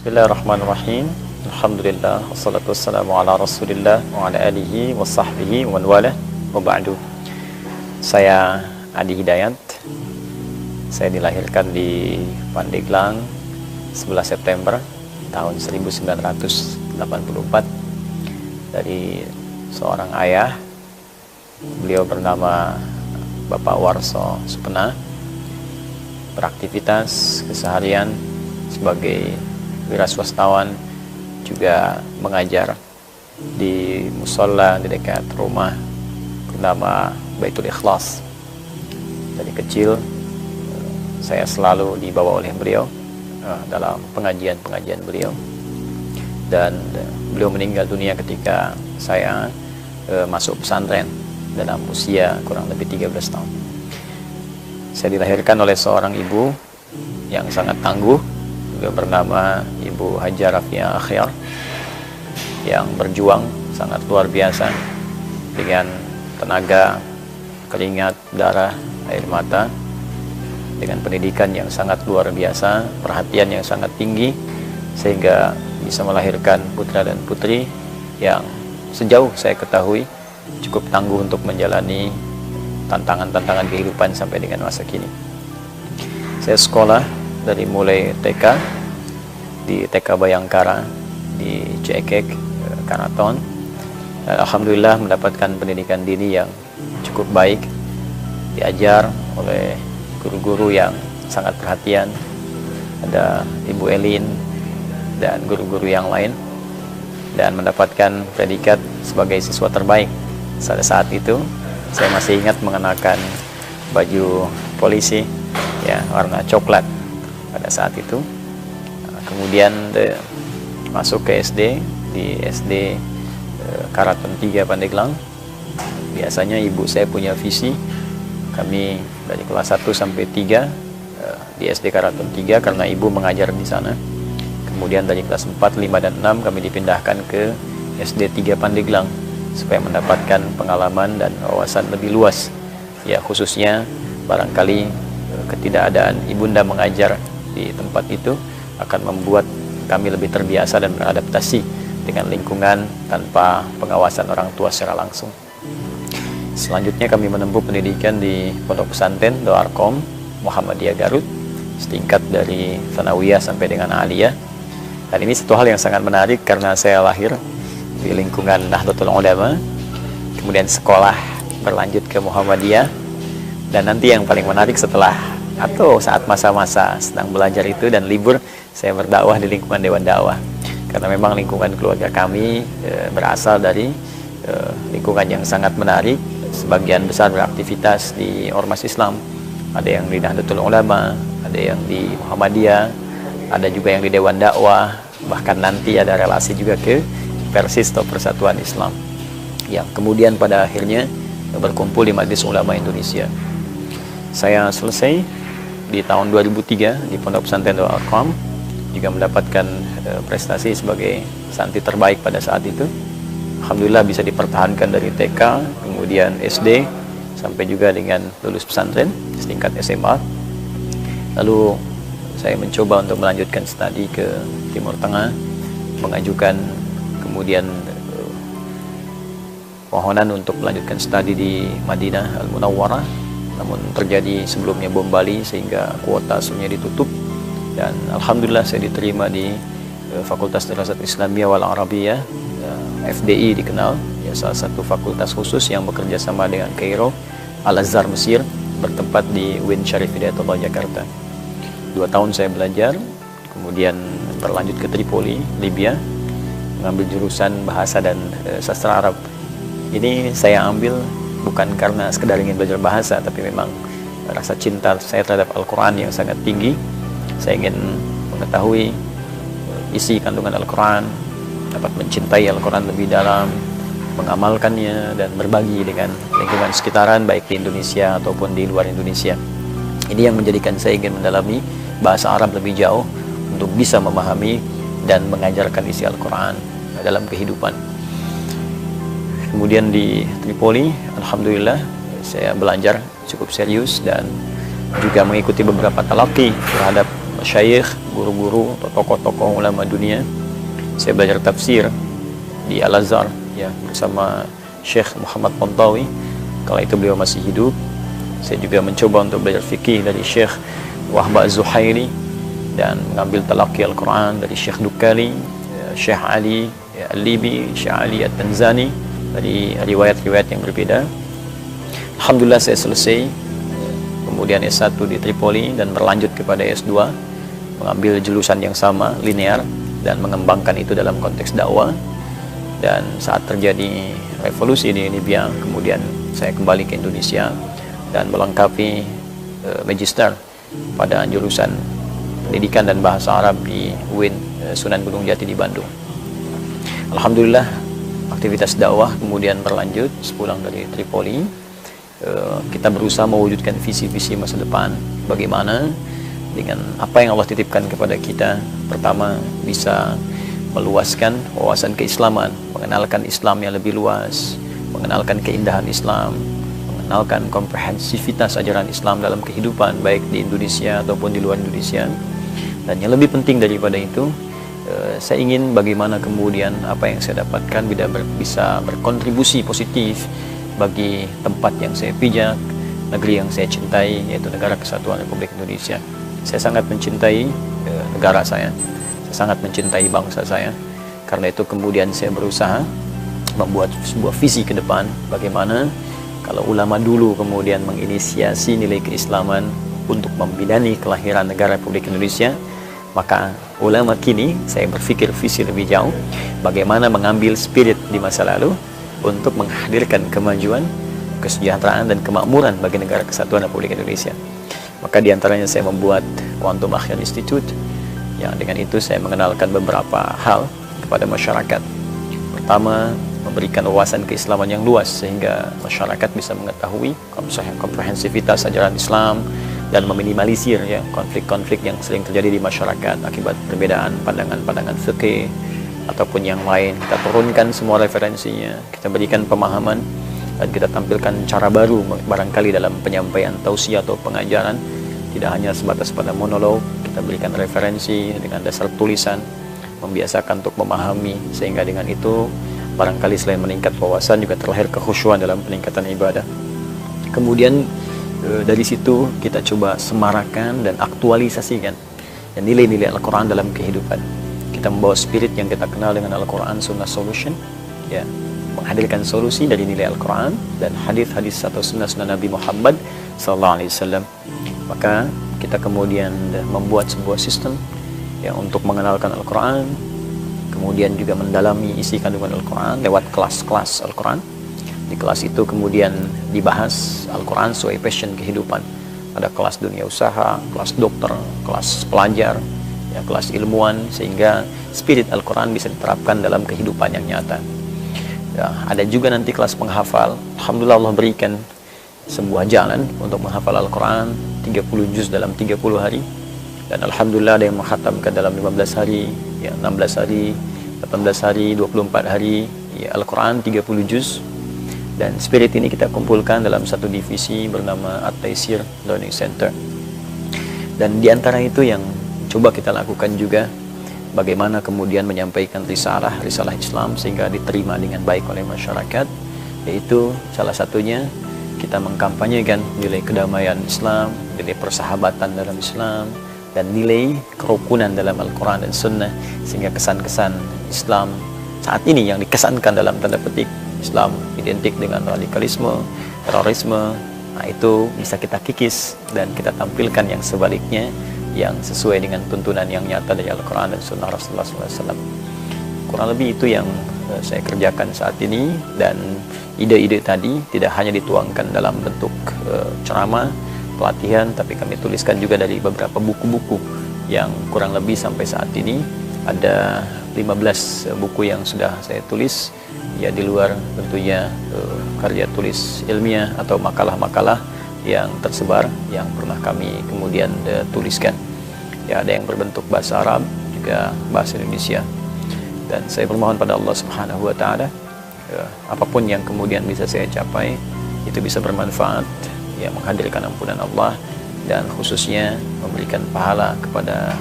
Bismillahirrahmanirrahim. Alhamdulillah, wassalatu wassalamu ala rasulillah wa ala alihi wa sahbihi wa man walah, wa ba'du. Saya Adi Hidayat. Saya dilahirkan di Pandeglang 11 September tahun 1984 dari seorang ayah. Beliau bernama Bapak Warso Supena. Beraktivitas keseharian sebagai wiraswastawan, juga mengajar di musola di dekat rumah bernama Baitul Ikhlas. Dari kecil saya selalu dibawa oleh beliau dalam pengajian-pengajian beliau, dan beliau meninggal dunia ketika saya masuk pesantren dalam usia kurang lebih 13 tahun. Saya dilahirkan oleh seorang ibu yang sangat tangguh. Beliau bernama Ibu Hajar Rafiah Akhyar, yang berjuang sangat luar biasa dengan tenaga, keringat, darah, air mata, dengan pendidikan yang sangat luar biasa, perhatian yang sangat tinggi, sehingga bisa melahirkan putra dan putri yang sejauh saya ketahui cukup tangguh untuk menjalani tantangan-tantangan kehidupan sampai dengan masa kini. Saya sekolah dari mulai TK di TK Bayangkara di Cekek, Karaton. Alhamdulillah mendapatkan pendidikan dini yang cukup baik, diajar oleh guru-guru yang sangat perhatian, ada Ibu Elin dan guru-guru yang lain, dan mendapatkan predikat sebagai siswa terbaik. Pada saat itu saya masih ingat mengenakan baju polisi ya, warna coklat pada saat itu. Kemudian masuk ke SD di SD Karaton 3 Pandeglang. Biasanya ibu saya punya visi kami dari kelas 1 sampai 3 di SD Karaton 3 karena ibu mengajar di sana. Kemudian dari kelas 4, 5, dan 6 kami dipindahkan ke SD 3 Pandeglang supaya mendapatkan pengalaman dan wawasan lebih luas. Ya, khususnya barangkali ketidakadaan ibunda mengajar di tempat itu akan membuat kami lebih terbiasa dan beradaptasi dengan lingkungan tanpa pengawasan orang tua secara langsung. Selanjutnya kami menempuh pendidikan di Pondok Pesantren Doarkom Muhammadiyah Garut, setingkat dari Tsanawiyah sampai dengan Aliyah. Dan ini satu hal yang sangat menarik karena saya lahir di lingkungan Nahdlatul Ulama, kemudian sekolah berlanjut ke Muhammadiyah, dan nanti yang paling menarik setelah atau saat masa-masa sedang belajar itu dan libur, saya berdakwah di lingkungan Dewan Dakwah. Karena memang lingkungan keluarga kami berasal dari lingkungan yang sangat menarik. Sebagian besar beraktivitas di Ormas Islam, ada yang di Nahdlatul Ulama, ada yang di Muhammadiyah, ada juga yang di Dewan Dakwah, bahkan nanti ada relasi juga ke Persis atau Persatuan Islam, yang kemudian pada akhirnya berkumpul di Majelis Ulama Indonesia. Saya selesai di tahun 2003 di Pondok Pesantren Doarkom, juga mendapatkan prestasi sebagai santri terbaik pada saat itu. Alhamdulillah bisa dipertahankan dari TK, kemudian SD, sampai juga dengan lulus pesantren setingkat SMA. Lalu saya mencoba untuk melanjutkan studi ke Timur Tengah, mengajukan kemudian permohonan untuk melanjutkan studi di Madinah Al-Munawwarah, namun terjadi sebelumnya bom Bali sehingga kuota semuanya ditutup, dan alhamdulillah saya diterima di Fakultas Dirasat Islamiyah wal Arabiyah, FDI dikenal ya, salah satu fakultas khusus yang bekerja sama dengan Kairo Al-Azhar Mesir, bertempat di UIN Syarif Hidayatullah Jakarta. 2 tahun saya belajar, kemudian berlanjut ke Tripoli, Libya, mengambil jurusan bahasa dan sastra Arab. Ini saya ambil bukan karena sekedar ingin belajar bahasa, tapi memang rasa cinta saya terhadap Al-Quran yang sangat tinggi. Saya ingin mengetahui isi kandungan Al-Quran, dapat mencintai Al-Quran lebih dalam, mengamalkannya, dan berbagi dengan lingkungan sekitaran, baik di Indonesia ataupun di luar Indonesia. Ini yang menjadikan saya ingin mendalami bahasa Arab lebih jauh untuk bisa memahami dan mengajarkan isi Al-Quran dalam kehidupan. Kemudian di Tripoli, alhamdulillah saya belajar cukup serius dan juga mengikuti beberapa talaqi terhadap masyayikh, guru-guru atau tokoh-tokoh ulama dunia. Saya belajar tafsir di Al-Azhar ya bersama Syekh Muhammad Pontawi kala itu beliau masih hidup. Saya juga mencoba untuk belajar fikih dari Syekh Wahba Az-Zuhairi dan mengambil talaqi Al-Quran dari Syekh Dukali, Syekh Ali Al-Libi, Syekh Ali At-Tanzani, dari riwayat-riwayat yang berbeda. Alhamdulillah saya selesai, kemudian S1 di Tripoli dan berlanjut kepada S2, mengambil jurusan yang sama, linear, dan mengembangkan itu dalam konteks dakwah. Dan saat terjadi revolusi di Libya, kemudian saya kembali ke Indonesia dan melengkapi magister pada jurusan pendidikan dan bahasa Arab di UIN Sunan Gunung Jati di Bandung. Alhamdulillah aktivitas dakwah kemudian berlanjut. Sepulang dari Tripoli, kita berusaha mewujudkan visi-visi masa depan, bagaimana dengan apa yang Allah titipkan kepada kita. Pertama, bisa meluaskan wawasan keislaman, mengenalkan Islam yang lebih luas, mengenalkan keindahan Islam, mengenalkan komprehensivitas ajaran Islam dalam kehidupan baik di Indonesia ataupun di luar Indonesia. Dan yang lebih penting daripada itu, saya ingin bagaimana kemudian apa yang saya dapatkan bisa berkontribusi positif bagi tempat yang saya pijak, negeri yang saya cintai, yaitu Negara Kesatuan Republik Indonesia. Saya sangat mencintai negara saya sangat mencintai bangsa saya. Karena itu kemudian saya berusaha membuat sebuah visi ke depan, bagaimana kalau ulama dulu kemudian menginisiasi nilai keislaman untuk membidani kelahiran negara Republik Indonesia, maka ulama kini saya berpikir visi lebih jauh, bagaimana mengambil spirit di masa lalu untuk menghadirkan kemajuan, kesejahteraan dan kemakmuran bagi negara Kesatuan Republik Indonesia. Maka diantaranya saya membuat Quantum Akhyar Institute, yang dengan itu saya mengenalkan beberapa hal kepada masyarakat. Pertama, memberikan wawasan keislaman yang luas sehingga masyarakat bisa mengetahui komprehensivitas ajaran Islam dan meminimalisir ya konflik-konflik yang sering terjadi di masyarakat akibat perbedaan pandangan-pandangan fikih ataupun yang lain. Kita turunkan semua referensinya, kita berikan pemahaman dan kita tampilkan cara baru barangkali dalam penyampaian tausiah atau pengajaran. Tidak hanya sebatas pada monolog, kita berikan referensi dengan dasar tulisan, membiasakan untuk memahami, sehingga dengan itu barangkali selain meningkat wawasan juga terlahir kekhusyuan dalam peningkatan ibadah. Kemudian dari situ kita coba semarakan dan aktualisasikan nilai-nilai Al-Quran dalam kehidupan. Kita membawa spirit yang kita kenal dengan Al-Quran Sunnah Solution, ya, menghadirkan solusi dari nilai Al-Quran dan hadis-hadis atau sunnah-sunnah Nabi Muhammad SAW. Maka kita kemudian membuat sebuah sistem yang untuk mengenalkan Al-Quran, kemudian juga mendalami isi kandungan Al-Quran lewat kelas-kelas Al-Quran. Di kelas itu kemudian dibahas Al-Quran sesuai passion kehidupan. Ada kelas dunia usaha, kelas dokter, kelas pelajar, ya, kelas ilmuwan, sehingga spirit Al-Quran bisa diterapkan dalam kehidupan yang nyata. Ya, ada juga nanti kelas penghafal. Alhamdulillah Allah berikan sebuah jalan untuk menghafal Al-Quran 30 juz dalam 30 hari, dan Alhamdulillah ada yang menghatamkan dalam 15 hari, ya, 16 hari, 18 hari, 24 hari, ya, Al-Quran 30 juz. Dan spirit ini kita kumpulkan dalam satu divisi bernama At-Taisir Learning Center. Dan diantara itu yang coba kita lakukan juga, bagaimana kemudian menyampaikan risalah Islam sehingga diterima dengan baik oleh masyarakat, yaitu salah satunya kita mengkampanyekan nilai kedamaian Islam, nilai persahabatan dalam Islam, dan nilai kerukunan dalam Al-Quran dan Sunnah, sehingga kesan-kesan Islam saat ini yang dikesankan dalam tanda petik Islam identik dengan radikalisme, terorisme, nah itu bisa kita kikis dan kita tampilkan yang sebaliknya, yang sesuai dengan tuntunan yang nyata dari Al-Quran dan Sunnah Rasulullah SAW. Kurang lebih itu yang saya kerjakan saat ini, dan ide-ide tadi tidak hanya dituangkan dalam bentuk ceramah, pelatihan, tapi kami tuliskan juga dari beberapa buku-buku yang kurang lebih sampai saat ini ada 15 buku yang sudah saya tulis, ya, di luar tentunya karya tulis ilmiah atau makalah-makalah yang tersebar yang pernah kami kemudian tuliskan. Ya, ada yang berbentuk bahasa Arab, juga bahasa Indonesia. Dan saya bermohon pada Allah Subhanahu wa Ta'ala, apapun yang kemudian bisa saya capai itu bisa bermanfaat, ya, menghadirkan ampunan Allah dan khususnya memberikan pahala kepada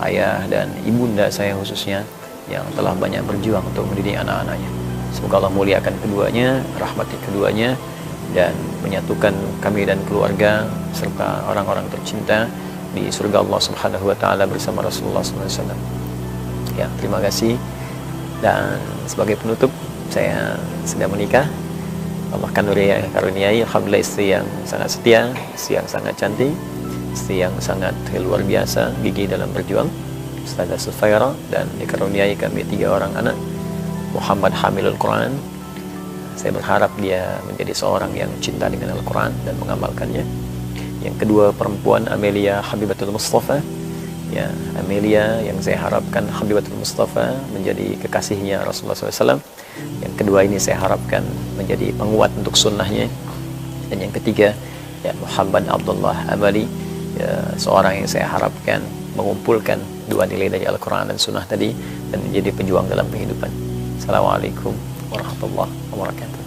ayah dan ibunda saya khususnya yang telah banyak berjuang untuk mendidik anak-anaknya. Semoga Allah muliakan keduanya, rahmati keduanya, dan menyatukan kami dan keluarga serta orang-orang tercinta di surga Allah Subhanahu wa taala bersama Rasulullah SAW. Ya, terima kasih. Dan sebagai penutup, saya sedang menikah. Allah karuniai alhamdulillah istri yang sangat setia, istri yang sangat cantik, istri yang sangat luar biasa gigih dalam berjuang, Ustazah Sufaira, dan dikaruniai kami 3 orang anak. Muhammad hamilul Quran, saya berharap dia menjadi seorang yang cinta dengan Al-Quran dan mengamalkannya. Yang kedua perempuan Amelia Habibatul Mustafa, ya, Amelia yang saya harapkan Habibatul Mustafa menjadi kekasihnya Rasulullah SAW. Yang kedua ini saya harapkan menjadi penguat untuk sunnahnya. Dan yang ketiga, ya, Muhammad Abdullah Amali, ya, seorang yang saya harapkan mengumpulkan 2 nilai dari Al-Quran dan sunnah tadi dan menjadi pejuang dalam kehidupan. Assalamualaikum warahmatullahi wabarakatuh.